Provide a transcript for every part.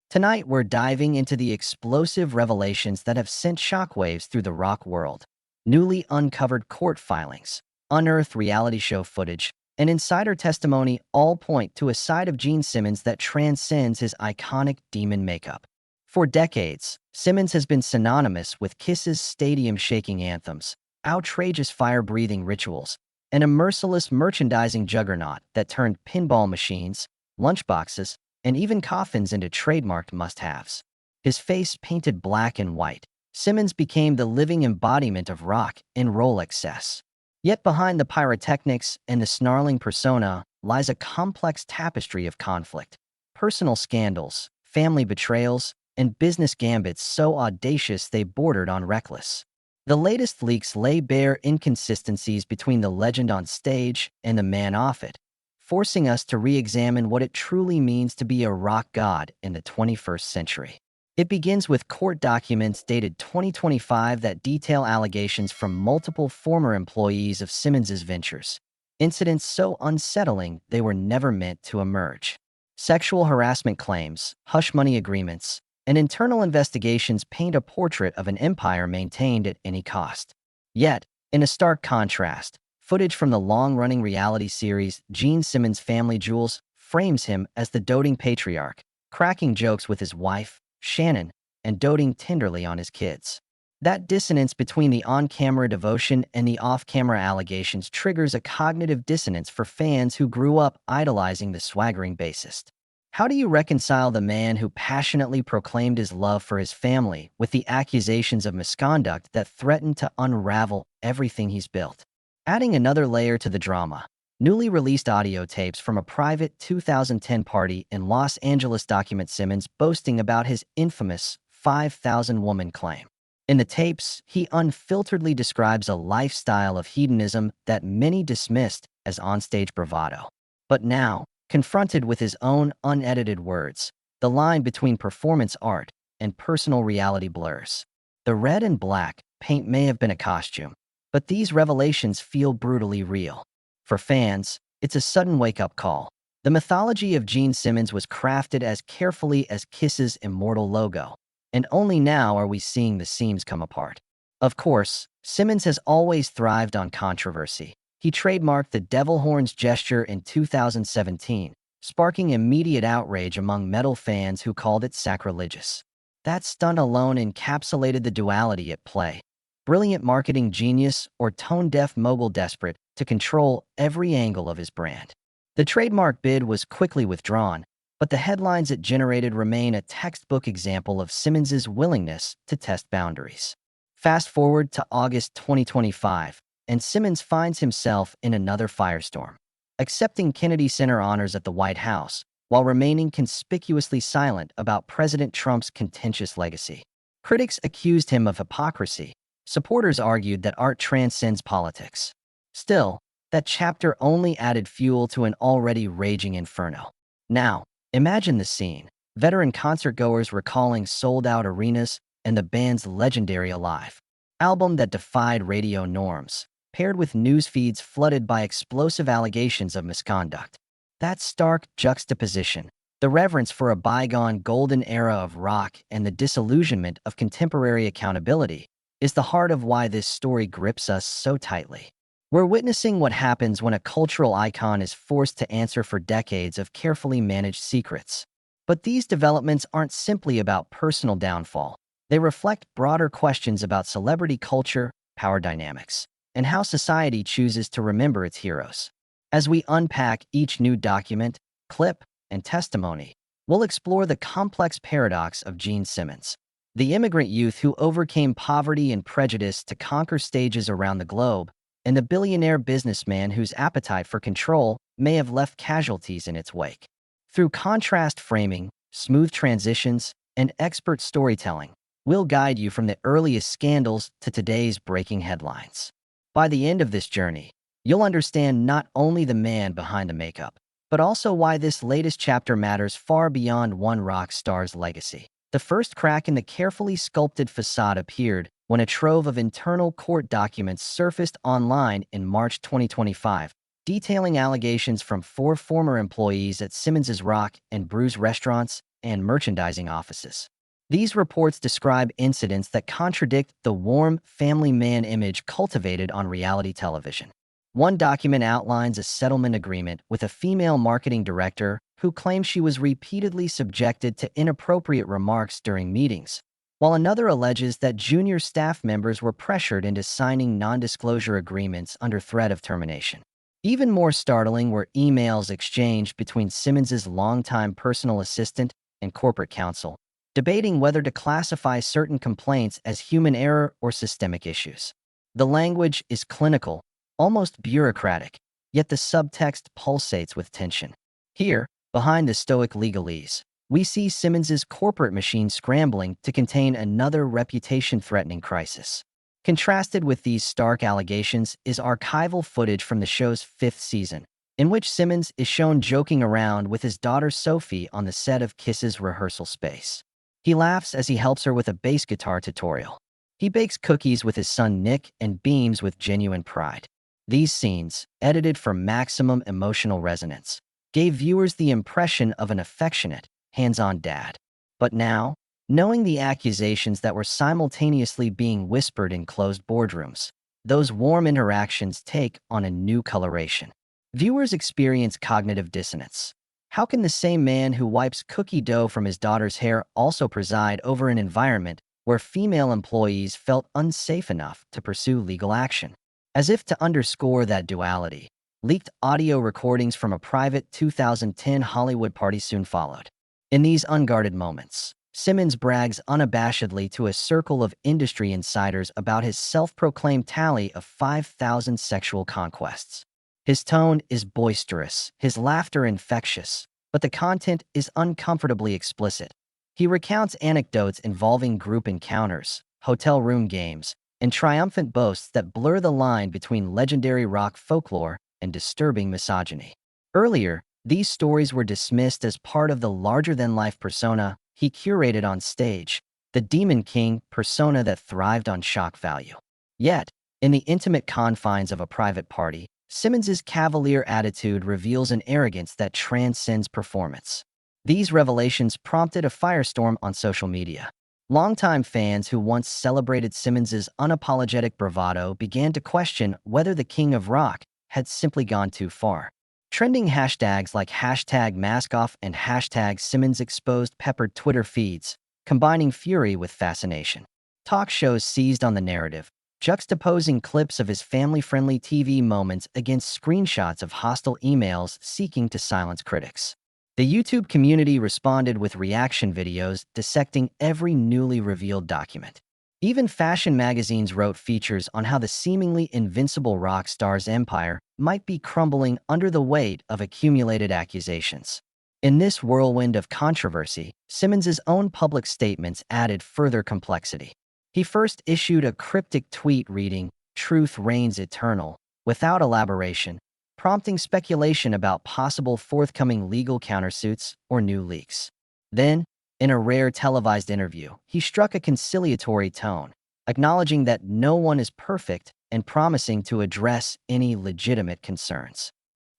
Tonight, we're diving into the explosive revelations that have sent shockwaves through the rock world. Newly uncovered court filings, unearthed reality show footage, and insider testimony all point to a side of Gene Simmons that transcends his iconic demon makeup. For decades, Simmons has been synonymous with Kiss's stadium-shaking anthems, outrageous fire-breathing rituals, and a merciless merchandising juggernaut that turned pinball machines, lunchboxes, and even coffins into trademarked must-haves. His face painted black and white, Simmons became the living embodiment of rock and roll excess. Yet behind the pyrotechnics and the snarling persona lies a complex tapestry of conflict. Personal scandals, family betrayals, and business gambits so audacious they bordered on reckless. The latest leaks lay bare inconsistencies between the legend on stage and the man off it, forcing us to re-examine what it truly means to be a rock god in the 21st century. It begins with court documents dated 2025 that detail allegations from multiple former employees of Simmons's ventures, incidents so unsettling they were never meant to emerge. Sexual harassment claims, hush money agreements, and internal investigations paint a portrait of an empire maintained at any cost. Yet, in a stark contrast, footage from the long-running reality series Gene Simmons' Family Jewels frames him as the doting patriarch, cracking jokes with his wife, Shannon, and doting tenderly on his kids. That dissonance between the on-camera devotion and the off-camera allegations triggers a cognitive dissonance for fans who grew up idolizing the swaggering bassist. How do you reconcile the man who passionately proclaimed his love for his family with the accusations of misconduct that threatened to unravel everything he's built? Adding another layer to the drama, newly released audio tapes from a private 2010 party in Los Angeles document Simmons boasting about his infamous 5,000-woman claim. In the tapes, he unfilteredly describes a lifestyle of hedonism that many dismissed as onstage bravado. But now, confronted with his own unedited words, the line between performance art and personal reality blurs. The red and black paint may have been a costume, but these revelations feel brutally real. For fans, it's a sudden wake-up call. The mythology of Gene Simmons was crafted as carefully as Kiss's immortal logo, and only now are we seeing the seams come apart. Of course, Simmons has always thrived on controversy. He trademarked the devil horns gesture in 2017, sparking immediate outrage among metal fans who called it sacrilegious. That stunt alone encapsulated the duality at play. Brilliant marketing genius or tone-deaf mogul desperate to control every angle of his brand. The trademark bid was quickly withdrawn, but the headlines it generated remain a textbook example of Simmons's willingness to test boundaries. Fast forward to August 2025, and Simmons finds himself in another firestorm, accepting Kennedy Center honors at the White House while remaining conspicuously silent about President Trump's contentious legacy. Critics accused him of hypocrisy. Supporters argued that art transcends politics. Still, that chapter only added fuel to an already raging inferno. Now, imagine the scene. Veteran concertgoers recalling sold-out arenas and the band's legendary Alive album that defied radio norms, paired with news feeds flooded by explosive allegations of misconduct. That stark juxtaposition, the reverence for a bygone golden era of rock and the disillusionment of contemporary accountability, is the heart of why this story grips us so tightly. We're witnessing what happens when a cultural icon is forced to answer for decades of carefully managed secrets. But these developments aren't simply about personal downfall. They reflect broader questions about celebrity culture, power dynamics, and how society chooses to remember its heroes. As we unpack each new document, clip, and testimony, we'll explore the complex paradox of Gene Simmons, the immigrant youth who overcame poverty and prejudice to conquer stages around the globe, and the billionaire businessman whose appetite for control may have left casualties in its wake. Through contrast framing, smooth transitions, and expert storytelling, we'll guide you from the earliest scandals to today's breaking headlines. By the end of this journey, you'll understand not only the man behind the makeup, but also why this latest chapter matters far beyond one rock star's legacy. The first crack in the carefully sculpted facade appeared when a trove of internal court documents surfaced online in March 2025, detailing allegations from 4 former employees at Simmons's Rock and Brews restaurants and merchandising offices. These reports describe incidents that contradict the warm family man image cultivated on reality television. One document outlines a settlement agreement with a female marketing director who claims she was repeatedly subjected to inappropriate remarks during meetings, while another alleges that junior staff members were pressured into signing non-disclosure agreements under threat of termination. Even more startling were emails exchanged between Simmons's longtime personal assistant and corporate counsel, debating whether to classify certain complaints as human error or systemic issues. The language is clinical, almost bureaucratic, yet the subtext pulsates with tension. Here, behind the stoic legalese, we see Simmons's corporate machine scrambling to contain another reputation-threatening crisis. Contrasted with these stark allegations is archival footage from the show's 5th season, in which Simmons is shown joking around with his daughter Sophie on the set of Kiss's rehearsal space. He laughs as he helps her with a bass guitar tutorial. He bakes cookies with his son Nick and beams with genuine pride. These scenes, edited for maximum emotional resonance, gave viewers the impression of an affectionate, hands-on dad. But now, knowing the accusations that were simultaneously being whispered in closed boardrooms, those warm interactions take on a new coloration. Viewers experience cognitive dissonance. How can the same man who wipes cookie dough from his daughter's hair also preside over an environment where female employees felt unsafe enough to pursue legal action? As if to underscore that duality, leaked audio recordings from a private 2010 Hollywood party soon followed. In these unguarded moments, Simmons brags unabashedly to a circle of industry insiders about his self-proclaimed tally of 5,000 sexual conquests. His tone is boisterous, his laughter infectious, but the content is uncomfortably explicit. He recounts anecdotes involving group encounters, hotel room games, and triumphant boasts that blur the line between legendary rock folklore and disturbing misogyny. Earlier, these stories were dismissed as part of the larger-than-life persona he curated on stage, the Demon King persona that thrived on shock value. Yet, in the intimate confines of a private party, Simmons's cavalier attitude reveals an arrogance that transcends performance. These revelations prompted a firestorm on social media. Longtime fans who once celebrated Simmons's unapologetic bravado began to question whether the King of Rock had simply gone too far. Trending hashtags like #MaskOff and #SimmonsExposed peppered Twitter feeds, combining fury with fascination. Talk shows seized on the narrative, juxtaposing clips of his family-friendly TV moments against screenshots of hostile emails seeking to silence critics. The YouTube community responded with reaction videos dissecting every newly revealed document. Even fashion magazines wrote features on how the seemingly invincible rock star's empire might be crumbling under the weight of accumulated accusations. In this whirlwind of controversy, Simmons's own public statements added further complexity. He first issued a cryptic tweet reading, "Truth reigns eternal," without elaboration, prompting speculation about possible forthcoming legal countersuits or new leaks. Then, in a rare televised interview, he struck a conciliatory tone, acknowledging that no one is perfect and promising to address any legitimate concerns.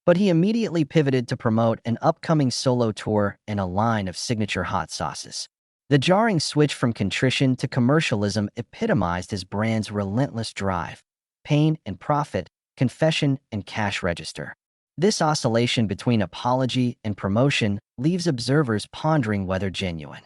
But he immediately pivoted to promote an upcoming solo tour and a line of signature hot sauces. The jarring switch from contrition to commercialism epitomized his brand's relentless drive: pain and profit, confession and cash register. This oscillation between apology and promotion leaves observers pondering whether genuine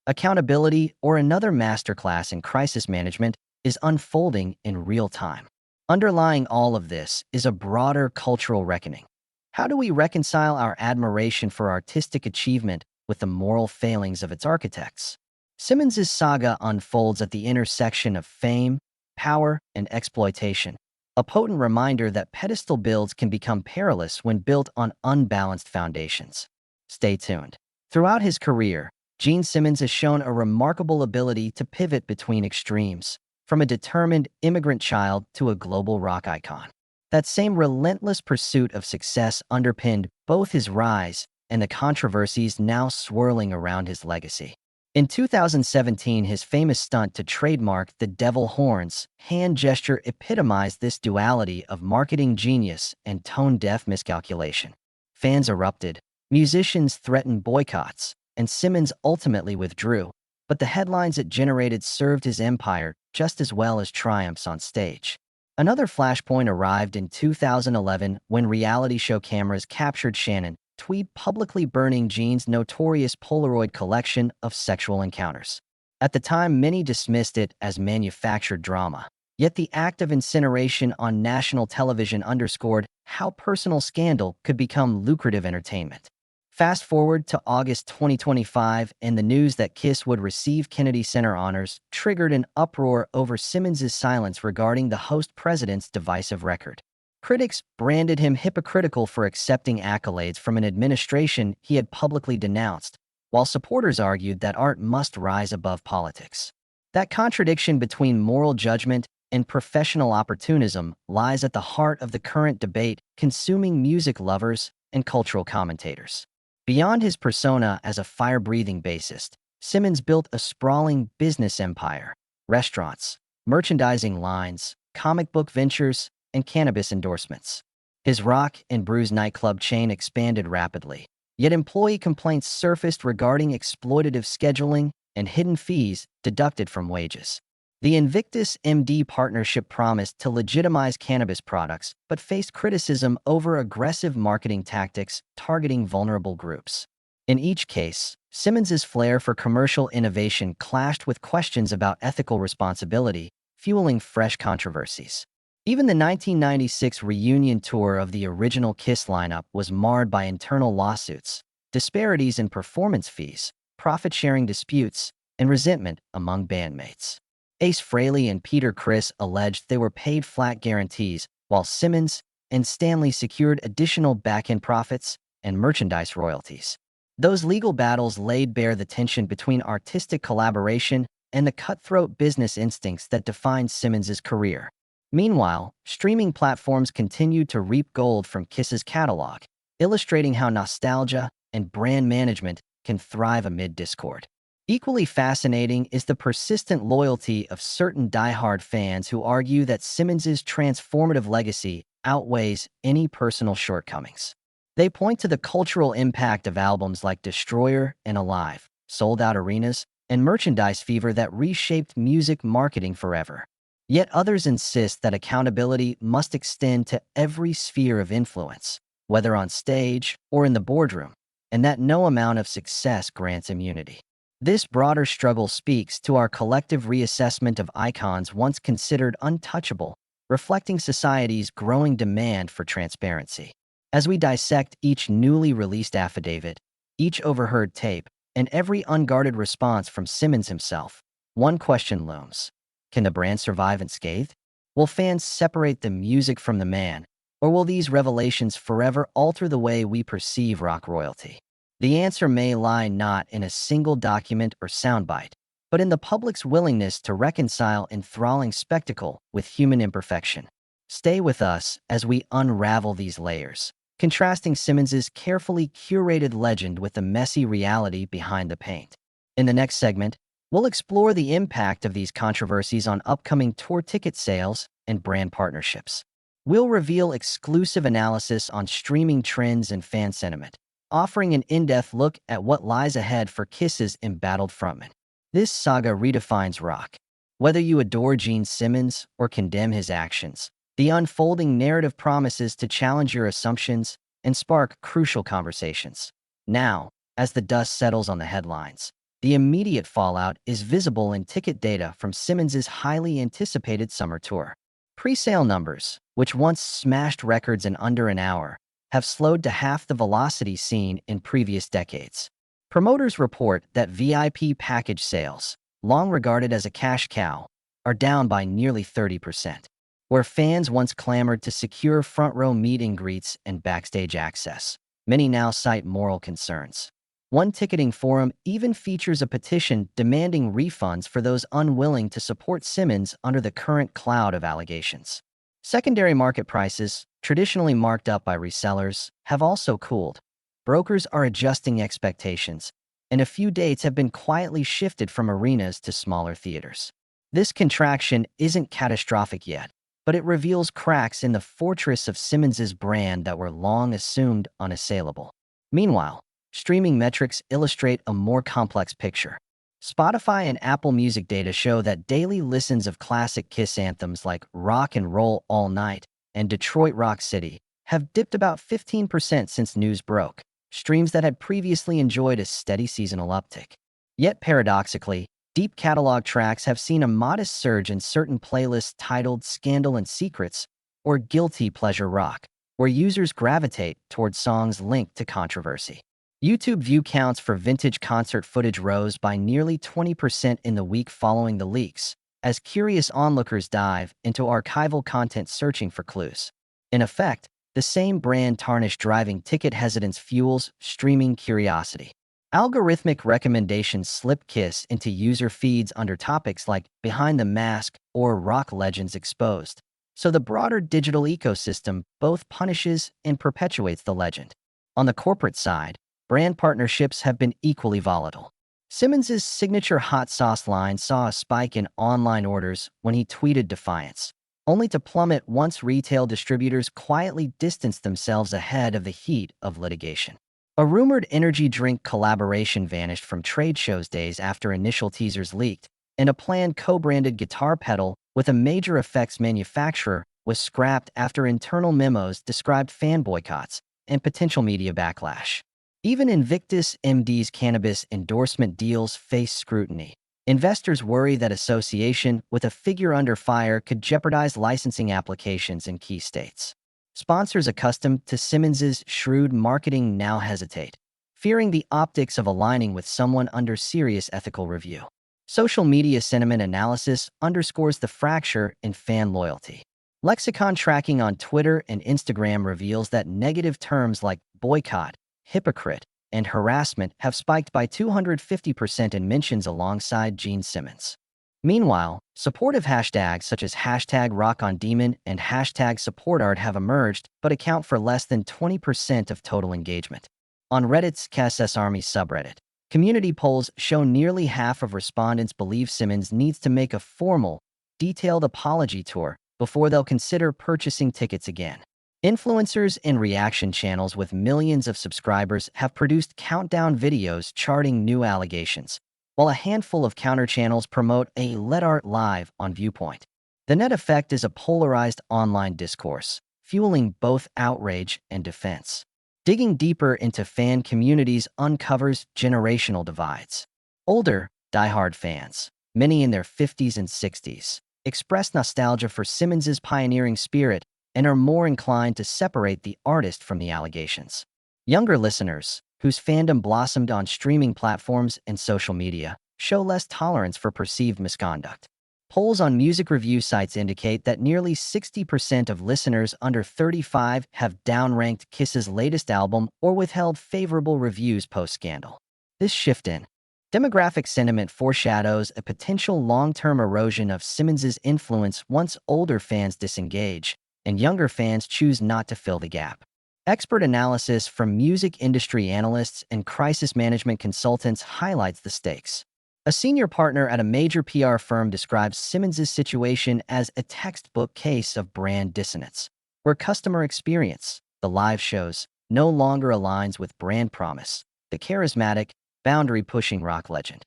accountability or another masterclass in crisis management is unfolding in real time. Underlying all of this is a broader cultural reckoning. How do we reconcile our admiration for artistic achievement with the moral failings of its architects? Simmons's saga unfolds at the intersection of fame, power, and exploitation, a potent reminder that pedestal builds can become perilous when built on unbalanced foundations. Stay tuned. Throughout his career, Gene Simmons has shown a remarkable ability to pivot between extremes, from a determined immigrant child to a global rock icon. That same relentless pursuit of success underpinned both his rise and the controversies now swirling around his legacy. In 2017, his famous stunt to trademark the devil horns hand gesture epitomized this duality of marketing genius and tone-deaf miscalculation. Fans erupted, musicians threatened boycotts, and Simmons ultimately withdrew, but the headlines it generated served his empire just as well as triumphs on stage. Another flashpoint arrived in 2011 when reality show cameras captured Shannon Tweed publicly burning Jean's notorious Polaroid collection of sexual encounters. At the time, many dismissed it as manufactured drama. Yet the act of incineration on national television underscored how personal scandal could become lucrative entertainment. Fast forward to August 2025, and the news that Kiss would receive Kennedy Center honors triggered an uproar over Simmons' silence regarding the host president's divisive record. Critics branded him hypocritical for accepting accolades from an administration he had publicly denounced, while supporters argued that art must rise above politics. That contradiction between moral judgment and professional opportunism lies at the heart of the current debate consuming music lovers and cultural commentators. Beyond his persona as a fire-breathing bassist, Simmons built a sprawling business empire: restaurants, merchandising lines, comic book ventures, and cannabis endorsements. His Rock and Brews nightclub chain expanded rapidly, yet employee complaints surfaced regarding exploitative scheduling and hidden fees deducted from wages. The Invictus MD partnership promised to legitimize cannabis products, but faced criticism over aggressive marketing tactics targeting vulnerable groups. In each case, Simmons's flair for commercial innovation clashed with questions about ethical responsibility, fueling fresh controversies. Even the 1996 reunion tour of the original Kiss lineup was marred by internal lawsuits, disparities in performance fees, profit-sharing disputes, and resentment among bandmates. Ace Frehley and Peter Criss alleged they were paid flat guarantees, while Simmons and Stanley secured additional back-end profits and merchandise royalties. Those legal battles laid bare the tension between artistic collaboration and the cutthroat business instincts that defined Simmons's career. Meanwhile, streaming platforms continued to reap gold from Kiss's catalog, illustrating how nostalgia and brand management can thrive amid discord. Equally fascinating is the persistent loyalty of certain diehard fans who argue that Simmons's transformative legacy outweighs any personal shortcomings. They point to the cultural impact of albums like Destroyer and Alive, sold-out arenas, and merchandise fever that reshaped music marketing forever. Yet others insist that accountability must extend to every sphere of influence, whether on stage or in the boardroom, and that no amount of success grants immunity. This broader struggle speaks to our collective reassessment of icons once considered untouchable, reflecting society's growing demand for transparency. As we dissect each newly released affidavit, each overheard tape, and every unguarded response from Simmons himself, one question looms: can the brand survive unscathed? Will fans separate the music from the man, or will these revelations forever alter the way we perceive rock royalty? The answer may lie not in a single document or soundbite, but in the public's willingness to reconcile enthralling spectacle with human imperfection. Stay with us as we unravel these layers, contrasting Simmons's carefully curated legend with the messy reality behind the paint. In the next segment, we'll explore the impact of these controversies on upcoming tour ticket sales and brand partnerships. We'll reveal exclusive analysis on streaming trends and fan sentiment, offering an in-depth look at what lies ahead for Kiss's embattled frontman. This saga redefines rock. Whether you adore Gene Simmons or condemn his actions, the unfolding narrative promises to challenge your assumptions and spark crucial conversations. Now, as the dust settles on the headlines, the immediate fallout is visible in ticket data from Simmons's highly anticipated summer tour. Pre-sale numbers, which once smashed records in under an hour, have slowed to half the velocity seen in previous decades. Promoters report that VIP package sales, long regarded as a cash cow, are down by nearly 30%. Where fans once clamored to secure front-row meet and greets and backstage access, many now cite moral concerns. One ticketing forum even features a petition demanding refunds for those unwilling to support Simmons under the current cloud of allegations. Secondary market prices, traditionally marked up by resellers, have also cooled. Brokers are adjusting expectations, and a few dates have been quietly shifted from arenas to smaller theaters. This contraction isn't catastrophic yet, but it reveals cracks in the fortress of Simmons's brand that were long assumed unassailable. Meanwhile, streaming metrics illustrate a more complex picture. Spotify and Apple Music data show that daily listens of classic Kiss anthems like Rock and Roll All Night and Detroit Rock City have dipped about 15% since news broke, streams that had previously enjoyed a steady seasonal uptick. Yet paradoxically, deep catalog tracks have seen a modest surge in certain playlists titled Scandal and Secrets or Guilty Pleasure Rock, where users gravitate towards songs linked to controversy. YouTube view counts for vintage concert footage rose by nearly 20% in the week following the leaks, as curious onlookers dive into archival content searching for clues. In effect, the same brand tarnish driving ticket hesitance fuels streaming curiosity. Algorithmic recommendations slip Kiss into user feeds under topics like Behind the Mask or Rock Legends Exposed, so the broader digital ecosystem both punishes and perpetuates the legend. On the corporate side, brand partnerships have been equally volatile. Simmons' signature hot sauce line saw a spike in online orders when he tweeted defiance, only to plummet once retail distributors quietly distanced themselves ahead of the heat of litigation. A rumored energy drink collaboration vanished from trade shows days after initial teasers leaked, and a planned co-branded guitar pedal with a major effects manufacturer was scrapped after internal memos described fan boycotts and potential media backlash. Even Invictus MD's cannabis endorsement deals face scrutiny. Investors worry that association with a figure under fire could jeopardize licensing applications in key states. Sponsors accustomed to Simmons' shrewd marketing now hesitate, fearing the optics of aligning with someone under serious ethical review. Social media sentiment analysis underscores the fracture in fan loyalty. Lexicon tracking on Twitter and Instagram reveals that negative terms like boycott, hypocrite, and harassment have spiked by 250% in mentions alongside Gene Simmons. Meanwhile, supportive hashtags such as #RockOnDemon and #SupportArt have emerged but account for less than 20% of total engagement. On Reddit's KSS Army subreddit, community polls show nearly half of respondents believe Simmons needs to make a formal, detailed apology tour before they'll consider purchasing tickets again. Influencers and reaction channels with millions of subscribers have produced countdown videos charting new allegations, while a handful of counter channels promote a Let Art Live on Viewpoint. The net effect is a polarized online discourse, fueling both outrage and defense. Digging deeper into fan communities uncovers generational divides. Older, diehard fans, many in their 50s and 60s, express nostalgia for Simmons' pioneering spirit and are more inclined to separate the artist from the allegations. Younger listeners, whose fandom blossomed on streaming platforms and social media, show less tolerance for perceived misconduct. Polls on music review sites indicate that nearly 60% of listeners under 35 have downranked Kiss's latest album or withheld favorable reviews post-scandal. This shift in demographic sentiment foreshadows a potential long-term erosion of Simmons' influence once older fans disengage and younger fans choose not to fill the gap. Expert analysis from music industry analysts and crisis management consultants highlights the stakes. A senior partner at a major PR firm describes Simmons' situation as a textbook case of brand dissonance, where customer experience, the live shows, no longer aligns with brand promise, the charismatic, boundary-pushing rock legend.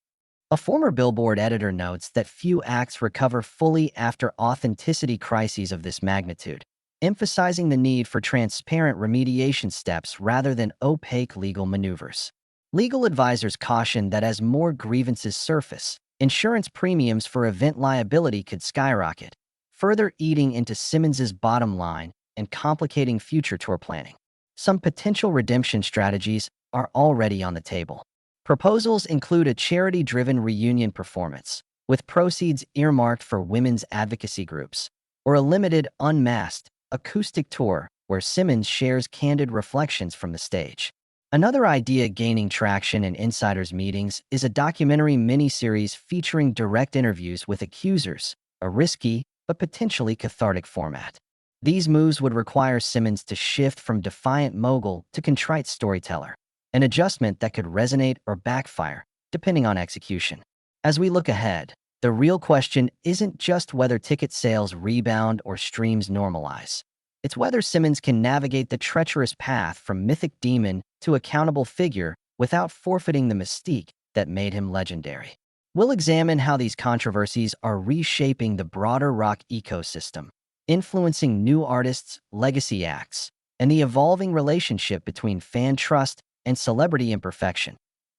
A former Billboard editor notes that few acts recover fully after authenticity crises of this magnitude, emphasizing the need for transparent remediation steps rather than opaque legal maneuvers. Legal advisors caution that as more grievances surface, insurance premiums for event liability could skyrocket, further eating into Simmons' bottom line and complicating future tour planning. Some potential redemption strategies are already on the table. Proposals include a charity-driven reunion performance, with proceeds earmarked for women's advocacy groups, or a limited, unmasked, acoustic tour where Simmons shares candid reflections from the stage. Another idea gaining traction in insiders' meetings is a documentary miniseries featuring direct interviews with accusers, a risky but potentially cathartic format. These moves would require Simmons to shift from defiant mogul to contrite storyteller, an adjustment that could resonate or backfire, depending on execution. As we look ahead, the real question isn't just whether ticket sales rebound or streams normalize. It's whether Simmons can navigate the treacherous path from mythic demon to accountable figure without forfeiting the mystique that made him legendary. We'll examine how these controversies are reshaping the broader rock ecosystem, influencing new artists, legacy acts, and the evolving relationship between fan trust and celebrity imperfection.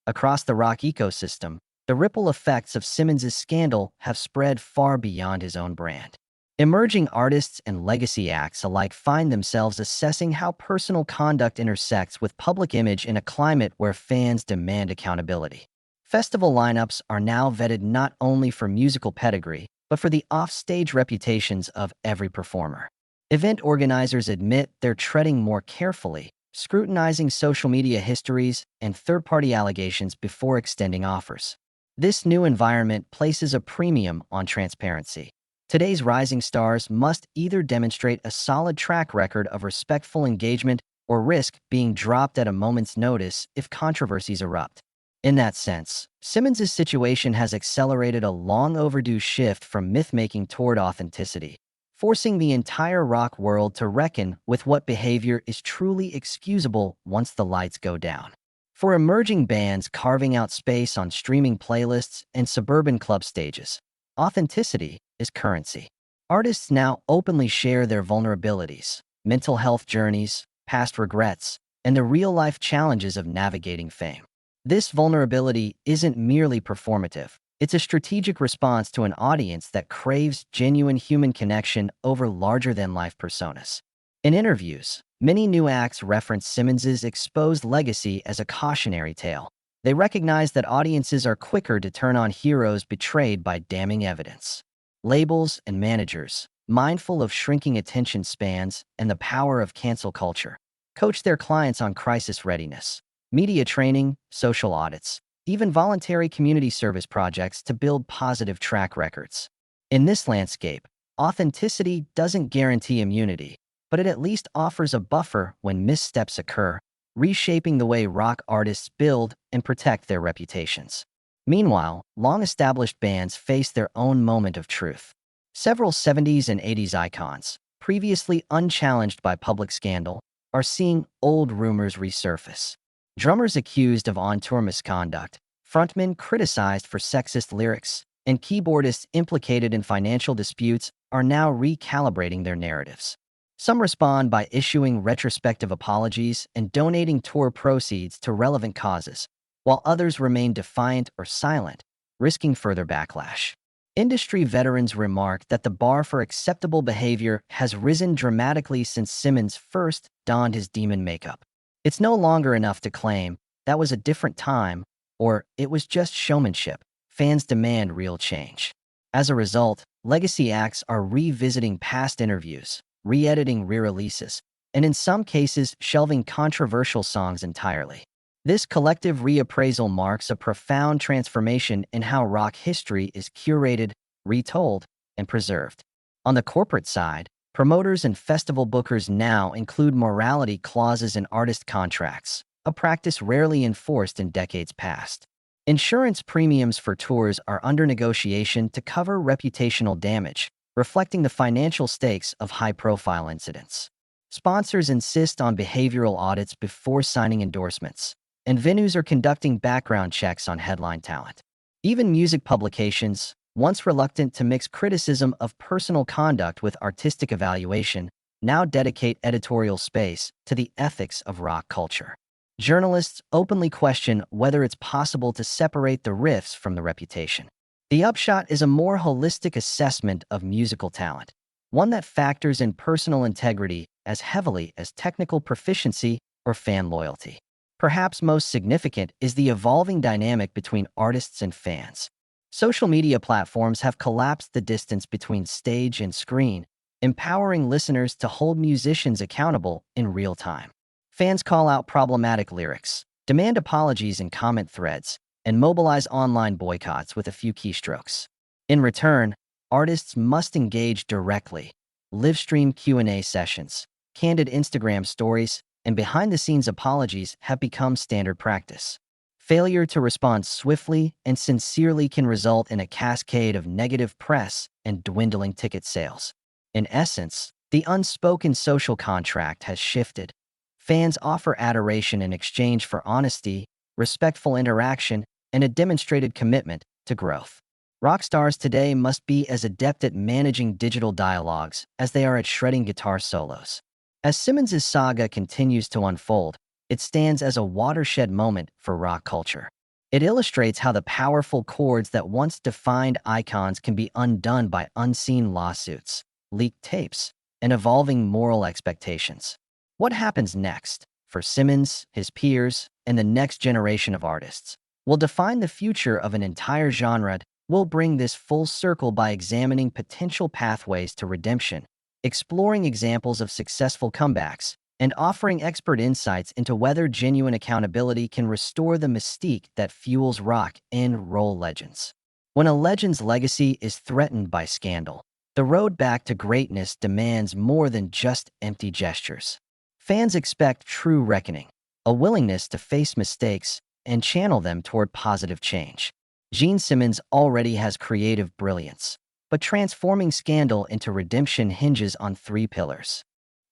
Across the rock ecosystem, the ripple effects of Simmons' scandal have spread far beyond his own brand. Emerging artists and legacy acts alike find themselves assessing how personal conduct intersects with public image in a climate where fans demand accountability. Festival lineups are now vetted not only for musical pedigree, but for the offstage reputations of every performer. Event organizers admit they're treading more carefully, scrutinizing social media histories and third-party allegations before extending offers. This new environment places a premium on transparency. Today's rising stars must either demonstrate a solid track record of respectful engagement or risk being dropped at a moment's notice if controversies erupt. In that sense, Simmons' situation has accelerated a long-overdue shift from myth-making toward authenticity, forcing the entire rock world to reckon with what behavior is truly excusable once the lights go down. For emerging bands carving out space on streaming playlists and suburban club stages, authenticity is currency. Artists now openly share their vulnerabilities, mental health journeys, past regrets, and the real-life challenges of navigating fame. This vulnerability isn't merely performative. It's a strategic response to an audience that craves genuine human connection over larger-than-life personas. In interviews, many new acts reference Simmons' exposed legacy as a cautionary tale. They recognize that audiences are quicker to turn on heroes betrayed by damning evidence. Labels and managers, mindful of shrinking attention spans and the power of cancel culture, coach their clients on crisis readiness, media training, social audits, even voluntary community service projects to build positive track records. In this landscape, authenticity doesn't guarantee immunity, but it at least offers a buffer when missteps occur, reshaping the way rock artists build and protect their reputations. Meanwhile, long-established bands face their own moment of truth. Several 70s and 80s icons, previously unchallenged by public scandal, are seeing old rumors resurface. Drummers accused of on-tour misconduct, frontmen criticized for sexist lyrics, and keyboardists implicated in financial disputes are now recalibrating their narratives. Some respond by issuing retrospective apologies and donating tour proceeds to relevant causes, while others remain defiant or silent, risking further backlash. Industry veterans remark that the bar for acceptable behavior has risen dramatically since Simmons first donned his demon makeup. It's no longer enough to claim that was a different time or it was just showmanship. Fans demand real change. As a result, legacy acts are revisiting past interviews, re-editing re-releases, and in some cases shelving controversial songs entirely. This collective reappraisal marks a profound transformation in how rock history is curated, retold, and preserved. On the corporate side, promoters and festival bookers now include morality clauses in artist contracts, a practice rarely enforced in decades past. Insurance premiums for tours are under negotiation to cover reputational damage, reflecting the financial stakes of high-profile incidents. Sponsors insist on behavioral audits before signing endorsements, and venues are conducting background checks on headline talent. Even music publications, once reluctant to mix criticism of personal conduct with artistic evaluation, now dedicate editorial space to the ethics of rock culture. Journalists openly question whether it's possible to separate the riffs from the reputation. The upshot is a more holistic assessment of musical talent, one that factors in personal integrity as heavily as technical proficiency or fan loyalty. Perhaps most significant is the evolving dynamic between artists and fans. Social media platforms have collapsed the distance between stage and screen, empowering listeners to hold musicians accountable in real time. Fans call out problematic lyrics, demand apologies in comment threads, and mobilize online boycotts with a few keystrokes. In return, artists must engage directly. Livestream Q&A sessions, candid Instagram stories, and behind-the-scenes apologies have become standard practice. Failure to respond swiftly and sincerely can result in a cascade of negative press and dwindling ticket sales. In essence, the unspoken social contract has shifted. Fans offer adoration in exchange for honesty, respectful interaction, and a demonstrated commitment to growth. Rock stars today must be as adept at managing digital dialogues as they are at shredding guitar solos. As Simmons' saga continues to unfold, it stands as a watershed moment for rock culture. It illustrates how the powerful chords that once defined icons can be undone by unseen lawsuits, leaked tapes, and evolving moral expectations. What happens next, for Simmons, his peers, and the next generation of artists, will define the future of an entire genre. We'll bring this full circle by examining potential pathways to redemption, exploring examples of successful comebacks, and offering expert insights into whether genuine accountability can restore the mystique that fuels rock and roll legends. When a legend's legacy is threatened by scandal, the road back to greatness demands more than just empty gestures. Fans expect true reckoning, a willingness to face mistakes and channel them toward positive change. Gene Simmons already has creative brilliance, but transforming scandal into redemption hinges on three pillars: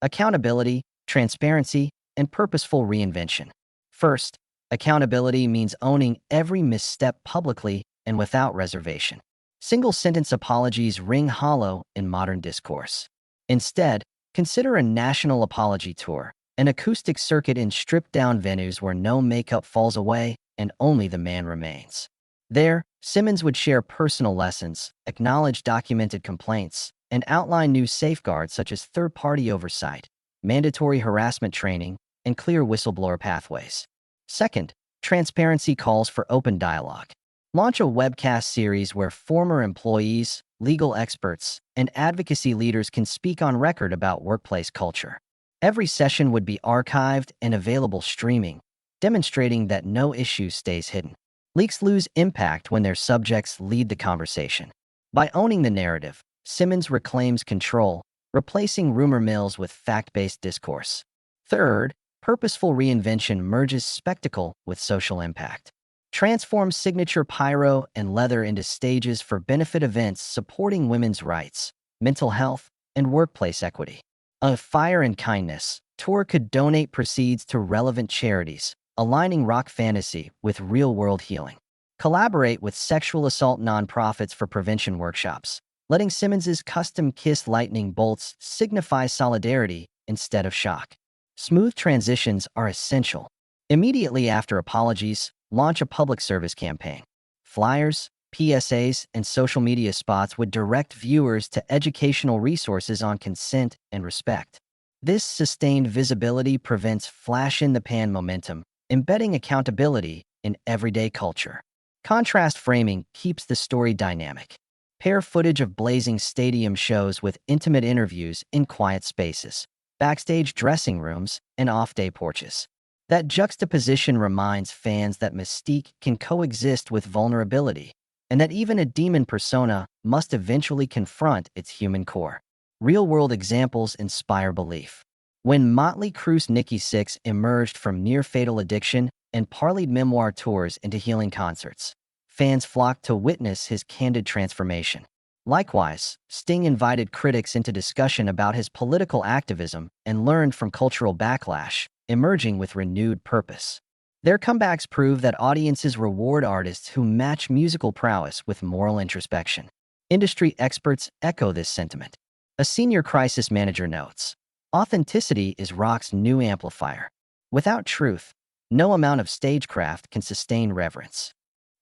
accountability, transparency, and purposeful reinvention. First, accountability means owning every misstep publicly and without reservation. Single-sentence apologies ring hollow in modern discourse. Instead, consider a national apology tour, an acoustic circuit in stripped-down venues where no makeup falls away and only the man remains. There, Simmons would share personal lessons, acknowledge documented complaints, and outline new safeguards such as third-party oversight, mandatory harassment training, and clear whistleblower pathways. Second, transparency calls for open dialogue. Launch a webcast series where former employees, legal experts, and advocacy leaders can speak on record about workplace culture. Every session would be archived and available streaming, demonstrating that no issue stays hidden. Leaks lose impact when their subjects lead the conversation. By owning the narrative, Simmons reclaims control, replacing rumor mills with fact-based discourse. Third, purposeful reinvention merges spectacle with social impact. Transforms signature pyro and leather into stages for benefit events supporting women's rights, mental health, and workplace equity. A Fire and Kindness tour could donate proceeds to relevant charities, aligning rock fantasy with real-world healing. Collaborate with sexual assault nonprofits for prevention workshops, letting Simmons's custom Kiss lightning bolts signify solidarity instead of shock. Smooth transitions are essential. Immediately after apologies, launch a public service campaign. Flyers, PSAs, and social media spots would direct viewers to educational resources on consent and respect. This sustained visibility prevents flash-in-the-pan momentum, embedding accountability in everyday culture. Contrast framing keeps the story dynamic. Pair footage of blazing stadium shows with intimate interviews in quiet spaces, backstage dressing rooms, and off-day porches. That juxtaposition reminds fans that mystique can coexist with vulnerability, and that even a demon persona must eventually confront its human core. Real-world examples inspire belief. When Motley Crue's Nikki Sixx emerged from near-fatal addiction and parlayed memoir tours into healing concerts, fans flocked to witness his candid transformation. Likewise, Sting invited critics into discussion about his political activism and learned from cultural backlash, emerging with renewed purpose. Their comebacks prove that audiences reward artists who match musical prowess with moral introspection. Industry experts echo this sentiment. A senior crisis manager notes, "Authenticity is rock's new amplifier. Without truth, no amount of stagecraft can sustain reverence."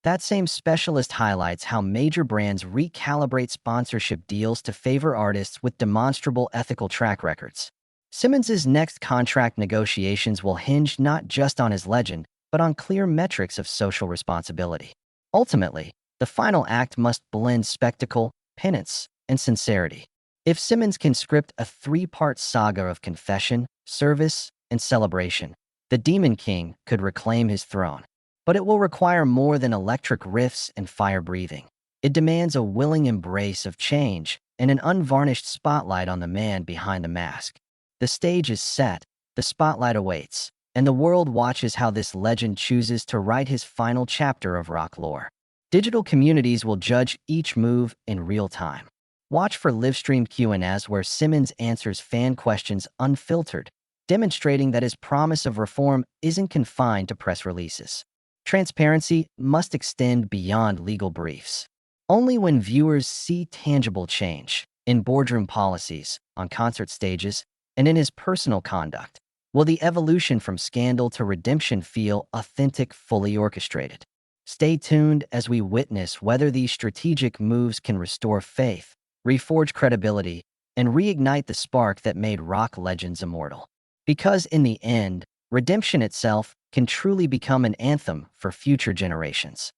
That same specialist highlights how major brands recalibrate sponsorship deals to favor artists with demonstrable ethical track records. Simmons's next contract negotiations will hinge not just on his legend, but on clear metrics of social responsibility. Ultimately, the final act must blend spectacle, penance, and sincerity. If Simmons can script a three-part saga of confession, service, and celebration, the Demon King could reclaim his throne. But it will require more than electric riffs and fire-breathing. It demands a willing embrace of change and an unvarnished spotlight on the man behind the mask. The stage is set, the spotlight awaits, and the world watches how this legend chooses to write his final chapter of rock lore. Digital communities will judge each move in real time. Watch for live-streamed Q&As where Simmons answers fan questions unfiltered, demonstrating that his promise of reform isn't confined to press releases. Transparency must extend beyond legal briefs. Only when viewers see tangible change in boardroom policies, on concert stages, and in his personal conduct will the evolution from scandal to redemption feel authentic, fully orchestrated. Stay tuned as we witness whether these strategic moves can restore faith, reforge credibility, and reignite the spark that made rock legends immortal. Because in the end, redemption itself can truly become an anthem for future generations.